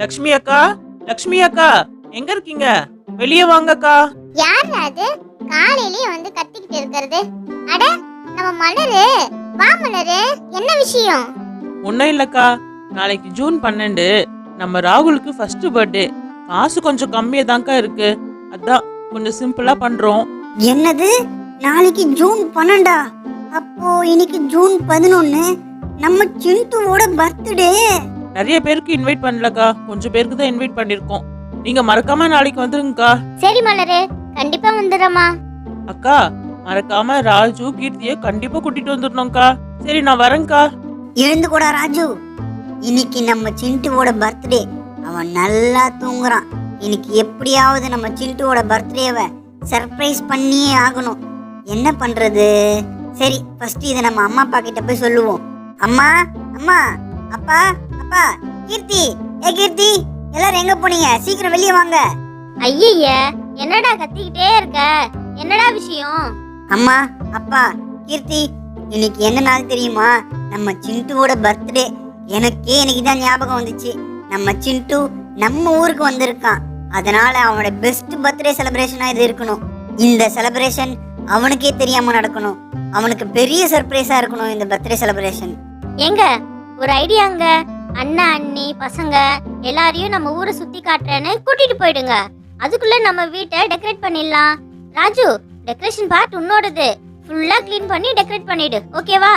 லக்ஷ்மி அக்கா, லக்ஷ்மி அக்கா, எங்க இருக்கீங்க? வெளியே வாங்கக்கா. யார் அது காலையிலேயே வந்து கத்திக்கிட்டு இருக்கிறது? அட நம்ம மலரு, வா மலரு, என்ன விஷயம்? ஒன்னும் இல்லக்கா, நாளைக்கு ஜூன் 12 நம்ம ராகுலுக்கு ஃபர்ஸ்ட் பர்த்டே. காசு கொஞ்சம் கம்மியா தான்க்கா இருக்கு, அதான் கொஞ்சம் சிம்பிளா பண்றோம். என்னது, நாளைக்கு ஜூன் 12? அப்போ இன்னைக்கு ஜூன் 11, நம்ம சிண்டுவோட பர்த்டே. நிறைய பேருக்கு இன்வைட் பண்ணலக்கா, கொஞ்சம் பேருக்கு தான் இன்வைட் பண்ணிருக்கோம். நீங்க மறக்காம நாளைக்கு வந்துருங்கக்கா. சரி மலரு, கண்டிப்பா வந்துடுறேம்மா. அக்கா, மறக்காம ராஜு கீர்த்திய கண்டிப்பா கூட்டிட்டு வந்துடணும்க்கா. சரி, நான் வரேன்க்கா. எழுந்து கூட ராஜு, இன்னைக்கு நம்ம சிண்டுவோட பர்த்டே. அவன் நல்லா தூங்குறான். இன்னைக்கு எப்படியாவது நம்ம சிண்டுவோட பர்த்டேவை சர்ப்ரைஸ் பண்ணியே ஆகணும். என்ன பண்றது? சரி, ஃபர்ஸ்ட் இதை நம்ம அம்மா அப்பா கிட்ட போய் சொல்லுவோம். அம்மா, அம்மா, அப்பா, அப்பா, கீர்த்தி, கீர்த்தி, எல்லாரும் எங்க போனீங்க? சீக்கிரம் வெளியே வாங்க. ஐய, என்னடா கத்திக்கிட்டே இருக்க? என்னடா விஷயம்? அம்மா, அப்பா, கீர்த்தி, இன்னைக்கு என்ன நாள் தெரியுமா? நம்ம சிண்டுவோட பர்த்டே. எனக்கே இன்னைக்கு தான் ஞாபகம் வந்துச்சு. நம்ம சிண்டு நம்ம ஊருக்கு வந்திருக்கான். அதனால அவனோட பெஸ்ட் பர்த்டே செலிப்ரேஷனா இது இருக்கணும். இந்த செலிப்ரேஷன் அவனுக்கே தெரியாம நடக்கணும். அவனுக்கு பெரிய சர்ப்ரைஸா இருக்கணும் இந்த பர்த்டே செலிப்ரேஷன். எங்க ஒரு ஐடியாங்க, அண்ணா அண்ணி பசங்க எல்லாரையும் நம்ம ஊரை சுத்தி காட்டுறேன்னு கூட்டிட்டு போயிடுங்க. அதுக்குள்ள நம்ம வீட்டை டெக்கரேட் பண்ணிடலாம். ராஜு, டெக்கரேஷன் பார்ட் உன்னோடது. ஃபுல்லா க்ளீன் பண்ணி டெக்கரேட் பண்ணிடு, ஓகேவா?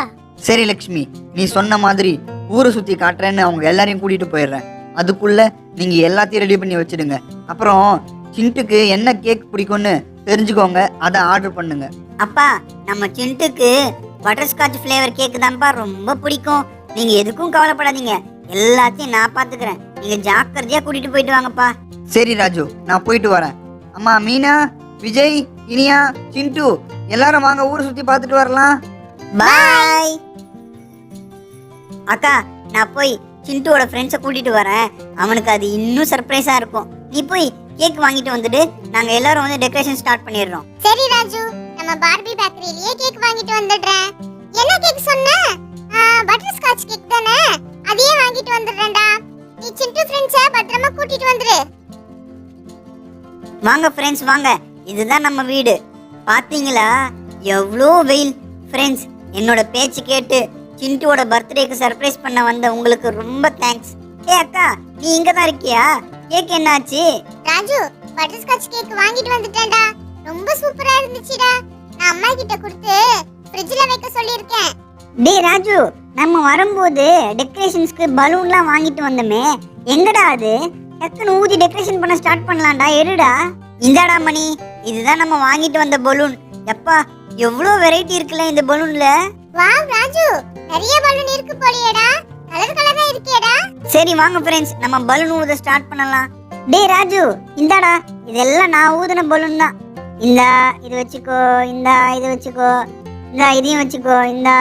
சரி லக்ஷ்மி, நீ சொன்ன மாதிரி ஊரை சுத்தி காட்டுறேன்னு அவங்க எல்லாரையும் கூட்டிட்டு போயிடுறேன். அதுக்குள்ள நீங்க எல்லாத்தையும் ரெடி பண்ணி வச்சிடுங்க. அப்புறம் சிண்டுக்கு என்ன கேக் பிடிக்கும்னு தெரிஞ்சுக்கோங்க, அதை ஆர்டர் பண்ணுங்க. அப்பா, நம்ம சிண்டுக்கு பட்டர்ஸ்காட்ச் ஃப்ளேவர் கேக் தான்ப்பா ரொம்ப பிடிக்கும். நீங்க எதுக்கும் கவலைப்படாதீங்க, எல்லாத்தையும் நான் பாத்துக்கிறேன். நீங்க ஜாக்கிரதையா கூட்டிட்டு போயிட்டு வாங்கப்பா. சரி ராஜு, நான் போயிட்டு வரேன். அம்மா மீனா, விஜய், இனியா, சிண்டு எல்லாரும் வாங்க, ஊரை சுத்தி பார்த்துட்டு வரலாம். பாய். அக்கா, நான் போய் சிண்டுவோட ஃப்ரெண்ட்ஸை கூட்டிட்டு வரேன். அவனுக்கு அது இன்னும் சர்ப்ரைஸா இருக்கும். நீ போய் கேக் வாங்கிட்டு வந்துட்டு நாங்க எல்லாரும் வந்து டெக்கரேஷன் ஸ்டார்ட் பண்ணிடுறோம். சரி ராஜு, நம்ம பார்பி பேக்கரியிலேயே கேக் வாங்கிட்டு வந்துடுறேன். என்ன கேக் சொன்ன? பட்டர் ஸ்காட்ச் கேக் தானே? அதையே வாங்கிட்டு வந்துடுறேன்டா. நீ சிண்டு ஃப்ரெண்ட்ஸை பத்திரமா கூட்டிட்டு வந்துரு. வாங்க ஃப்ரெண்ட்ஸ், வாங்க. இதுதான் நம்ம வீடு. பாத்தீங்களா எவ்வளோ வெயில்? ஃப்ரெண்ட்ஸ், என்னோட பேச்சு கேட்டு சிண்டுவோட பர்த்டேக்கு சர்ப்ரைஸ் பண்ண வந்த உங்களுக்கு ரொம்ப தேங்க்ஸ். அக்கா, நீ இங்க தான் இருக்கியா? கேக் என்னாச்சு? ராஜு, பட்டர் ஸ்காட்ச் கேக் வாங்கிட்டு வந்துட்டேன்டா. ரொம்ப சூப்பரா இருந்துச்சுடா. நான் அம்மா கிட்ட கொடுத்து ஃப்ரிட்ஜ்ல வைக்க சொல்லிருக்கேன். டேய் ராஜு, நம்ம வரும்போது டெக்கரேஷன்ஸ்க்கு பலூன்லாம் வாங்கிட்டு வந்தோமே, எங்கடா அது? டக்குன்னு ஊதி டெக்கரேஷன் பண்ண ஸ்டார்ட் பண்ணலாம்டா. எடுடா. இந்தாடா மணி, இதுதான் நம்ம வாங்கிட்டு வந்த பலூன். எப்பா, எவ்வளோ வெரைட்டி இருக்குல்ல இந்த பலூன்ல. வாவ் ராஜு, நிறைய பலூன் இருக்கு போலியேடா. கலர் கலரா இருக்கேடா. சரி வாங்க ஃப்ரெண்ட்ஸ், நம்ம பலூன் ஊத ஸ்டார்ட் பண்ணலாம். டேய் ராஜு, இந்தாடா, இதெல்லாம் நான் ஊதின பலூன் தான். இந்தா இது வச்சுக்கோ, இந்தா இது வச்சுக்கோ, இந்தா இதையும் வச்சுக்கோ. இந்தா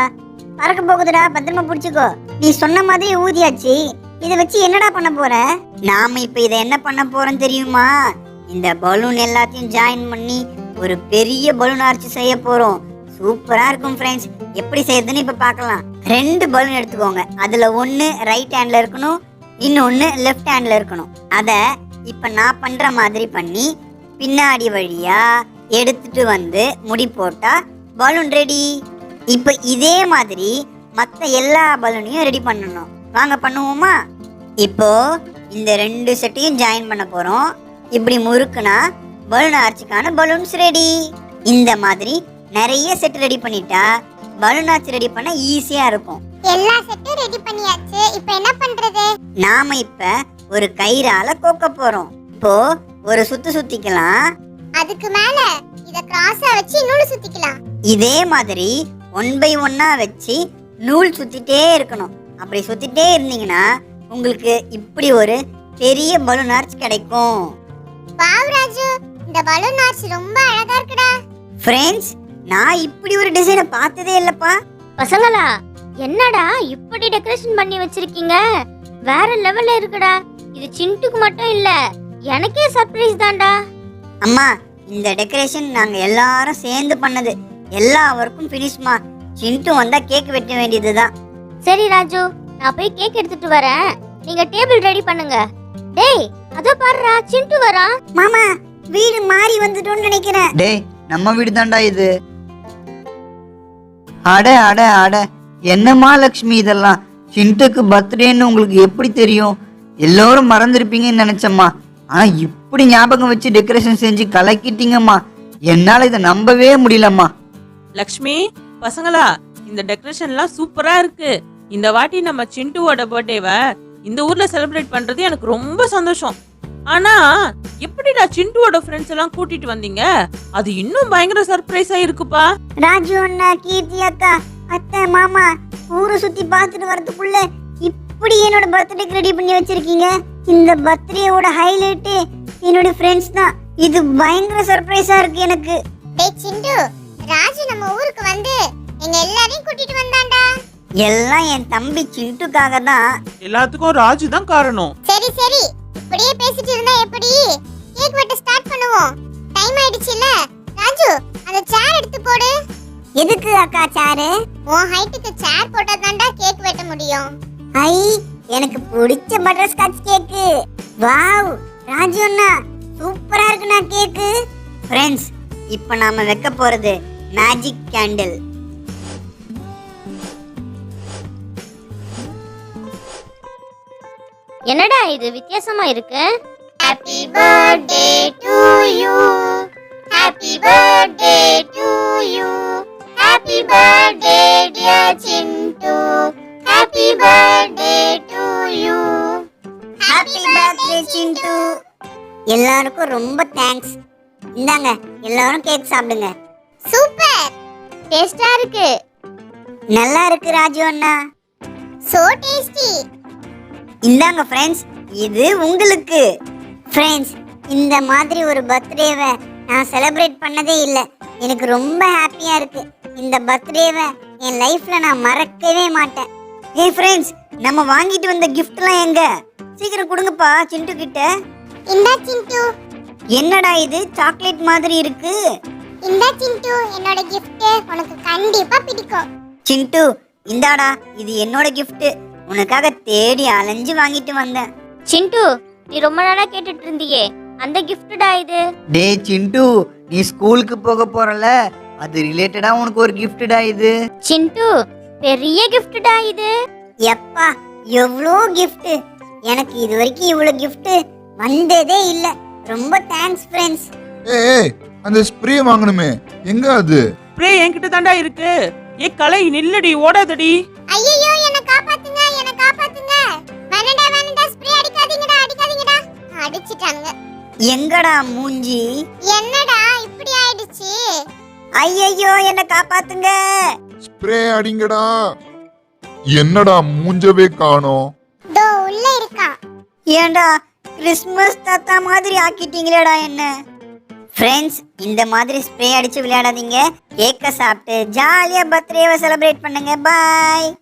பறக்க போகுதுடா, பத்திரமா பிடிச்சிக்கோ. நீ சொன்ன மாதிரி ஊதியாச்சு. இதை வச்சு என்னடா பண்ண போற? நாம இப்ப இதை என்ன பண்ண போறோம் தெரியுமா? இந்த பலூன் எல்லாத்தையும் ஜாயின் பண்ணி ஒரு பெரிய பலூன் ஆர்ச் செய்ய போறோம். சூப்பரா இருக்கும் ஃப்ரெண்ட்ஸ். எப்படி செய்யறதுன்னு இப்ப பார்க்கலாம். 2 பலூன் எடுத்துக்கோங்க. அதுல ஒன்னு ரைட் ஹேண்ட்ல இருக்கணும், இன்னொன்னு லெஃப்ட் ஹேண்ட்ல இருக்கணும். அத இப்ப நான் பண்ற மாதிரி பண்ணி பின்னாடி வழியா எடுத்துட்டு வந்து முடி போட்டா பலூன் ரெடி. இப்ப இதே மாதிரி மத்த எல்லா பலூனையும் ரெடி பண்ணணும். வாங்க பண்ணுவோமா? இப்போ இந்த 2 செட்டையும் ஜாயின் பண்ண போறோம். இப்படி முறுக்குனா பலூன் ஆர்ச்சுக்கான பலூன்ஸ் ரெடி. இந்த மாதிரி நிறைய செட் ரெடி பண்ணிட்டா பலூன் ஆர்ச் ரெடி பண்ண ஈஸியா இருக்கும். எல்லா செட்டும் ரெடி பண்ணியாச்சு. இப்போ என்ன பண்றது? நாம இப்ப ஒரு கயிறால கோக்க போறோம். இப்போ ஒரு சுத்து சுத்திக்கலாம். அதுக்கு மேல இத கிராஸா வச்சு நூல் சுத்திக்கலாம். இதே மாதிரி 1 by 1 வச்சு நூல் சுத்திட்டே இருக்கணும். அப்படி சுத்திட்டே இருந்தீங்கன்னா உங்களுக்கு இப்படி ஒரு பெரிய பலூன் ஆர்ச் கிடைக்கும். வாவ் ராஜு, இந்த பலூன் ஆர்ச் ரொம்ப அழகா இருக்குடா. ஃப்ரெண்ட்ஸ், நான் இப்படி ஒரு டிசைனை பார்த்ததே இல்லப்பா. பசங்களா, என்னடா இப்படி டெக்கரேஷன் பண்ணி வச்சிருக்கீங்க? வேற லெவல்ல இருக்குடா. இது சிண்டுக்கு மட்டும் இல்ல, எனக்கே சர்ப்ரைஸ் தான்டா. அம்மா, இந்த டெக்கரேஷன் நாங்க எல்லாரும் சேர்ந்து பண்ணது. எல்லா ஒர்க்கும் ஃபினிஷ்மா. சிண்டு வந்தா கேக் வெட்ட வேண்டியதுதான். சரி ராஜு, நான் போய் கேக் எடுத்துட்டு வரேன். நீங்க டேபிள் ரெடி பண்ணுங்க. டேய் அதோ பாருடா சிண்டு வரான். மாமா வீடு மாறி வந்துட்டோம்னு நினைக்கிறேன். டேய் நம்ம வீடு தான்டா இது. அட அட அட என்னம்மா லக்ஷ்மி இதெல்லாம்? சிண்டுக்கு பர்த்டேன்னு உங்களுக்கு எப்படி தெரியும்? எல்லோரும் மறந்துருப்பீங்கன்னு நினைச்சம்மா. ஆனா இப்படி ஞாபகம் வச்சு டெக்கரேஷன் செஞ்சு கலக்கிட்டீங்கம்மா. என்னால இதை நம்பவே முடியலம்மா. லக்ஷ்மி, பசங்களா, இந்த டெக்கரேஷன்லாம் சூப்பரா இருக்கு. இந்த வாட்டி நம்ம சிண்டுவோட பர்த்டேவை இந்த ஊர்ல செலிப்ரேட் பண்றது எனக்கு ரொம்ப சந்தோஷம். ஆனா எப்படிடா சிண்டுவோட ஃப்ரெண்ட்ஸ் எல்லாம் கூட்டிட்டு வந்தீங்க? அது இன்னும் பயங்கர சர்ப்ரைஸா இருக்குப்பா. ராஜு அண்ணா, கீர்த்தி அக்கா, அத்தை, மாமா ஊரை சுத்தி பார்த்துட்டு வரதுக்குள்ள இப்படி என்னோட பர்த்டேக்கு ரெடி பண்ணி வச்சிருக்கீங்க. இந்த பர்த்டேவோட ஹைலைட் என்னோட ஃப்ரெண்ட்ஸ் தான். இது பயங்கர சர்ப்ரைஸா இருக்கு எனக்கு. டேய் சிண்டு, ராஜு நம்ம ஊருக்கு வந்து எங்க எல்லாரையும் கூட்டிட்டு வந்தான்டா. எல்லாம் என் தம்பி சிண்டுக்காக தான். எல்லாத்துக்கும் ராஜு தான் காரணம். சரி சரி, இப்படியே பேசிட்டு இருந்தா எப்படி? கேக் வெட்ட ஸ்டார்ட் பண்ணுவோம். டைம் ஆயிடுச்சுல. ராஜு, அந்த சேர் எடுத்து போடு. எதுக்கு அக்கா சேரு? உன் ஹைட்டுக்கு சேர் போட்டா தான்டா கேக் வெட்ட முடியும். ஐ, எனக்கு பிடிச்ச பட்டர் ஸ்காட்ச் கேக்கு. வாவ் ராஜு அண்ணா, சூப்பரா இருக்குண்ணா கேக்கு. ஃப்ரெண்ட்ஸ், இப்போ நாம வைக்க போறது மேஜிக் கேண்டில். என்னடா இது வித்தியாசமா இருக்கு? Happy birthday to you, happy birthday to you, happy birthday dear Chintu, happy birthday to you, happy birthday Chintu. எல்லாருக்கும் ரொம்ப தேங்க்ஸ். இந்தாங்க, எல்லாரும் கேக் சாப்பிடுங்க. சூப்பர், டேஸ்டா இருக்கு. நல்லா இருக்கு ராஜு அண்ணா. So tasty. இந்தாங்க ஃப்ரெண்ட்ஸ், இது உங்களுக்கு. ஃப்ரெண்ட்ஸ், இந்த மாதிரி ஒரு பர்த்டேவை நான் செலிப்ரேட் பண்ணதே இல்லை. எனக்கு ரொம்ப ஹாப்பியா இருக்கு. இந்த பர்த்டேவை என் லைஃப்ல நான் மறக்கவே மாட்டேன். ஏய் ஃப்ரெண்ட்ஸ், நம்ம வாங்கிட்டு வந்த கிஃப்ட்லாம் எங்க? சீக்கிரம் கொடுங்கப்பா சிண்டு கிட்ட. இந்தா சிண்டு. என்னடா இது சாக்லேட் மாதிரி இருக்கு? இந்தா சிண்டு, என்னோட gift உனக்கு கண்டிப்பா பிடிக்கும். சிண்டு, இந்தாடா, இது என்னோட gift. உனக்காக தேடி அலைஞ்சு வாங்கிட்டு வந்தேன். சிண்டு, நீ ரொம்ப நாளா கேட்டுட்டு இருந்தியே, அந்த கிஃப்ட்டா இது? டேய் சிண்டு, நீ ஸ்கூலுக்கு போக போறல, அது ரிலேட்டடா உனக்கு ஒரு கிஃப்டடா இது. சிண்டு, பெரிய கிஃப்ட்டா இது? எப்பா, எவ்வளோ gift. எனக்கு இது வரைக்கும் இவ்வளவு gift வந்ததே இல்ல. ரொம்ப தேங்க்ஸ் ஃப்ரெண்ட்ஸ். ஏய், அந்த ஸ்ப்ரே வாங்கணுமே, எங்க அது? ஸ்ப்ரே என்கிட்ட தாண்டா இருக்கு. ஏ கலை, நில்லடி, ஓடாதடி. ஐயோ, என்ன காப்பாத்துங்க, என்ன காப்பாத்துங்க. வேணடா வேணடா, ஸ்ப்ரே அடிக்காதீங்கடா, அடிக்காதீங்கடா. அடிச்சிட்டானுங்க. எங்கடா மூஞ்சி? என்னடா இப்படி ஆயிடுச்சு? ஐயையோ, என்ன காப்பாத்துங்க. ஸ்ப்ரே அடிங்கடா. என்னடா மூஞ்சவே காணோம்? தோ உள்ள இருக்கா. ஏண்டா கிறிஸ்மஸ் தாத்தா மாதிரி ஆக்கிட்டீங்களேடா என்ன. ஃப்ரெண்ட்ஸ், இந்த மாதிரி ஸ்ப்ரே அடிச்சு விளையாடாதீங்க. கேக்க சாப்பிட்டு ஜாலியா பர்த்டேவை செலிப்ரேட் பண்ணுங்க. பாய்.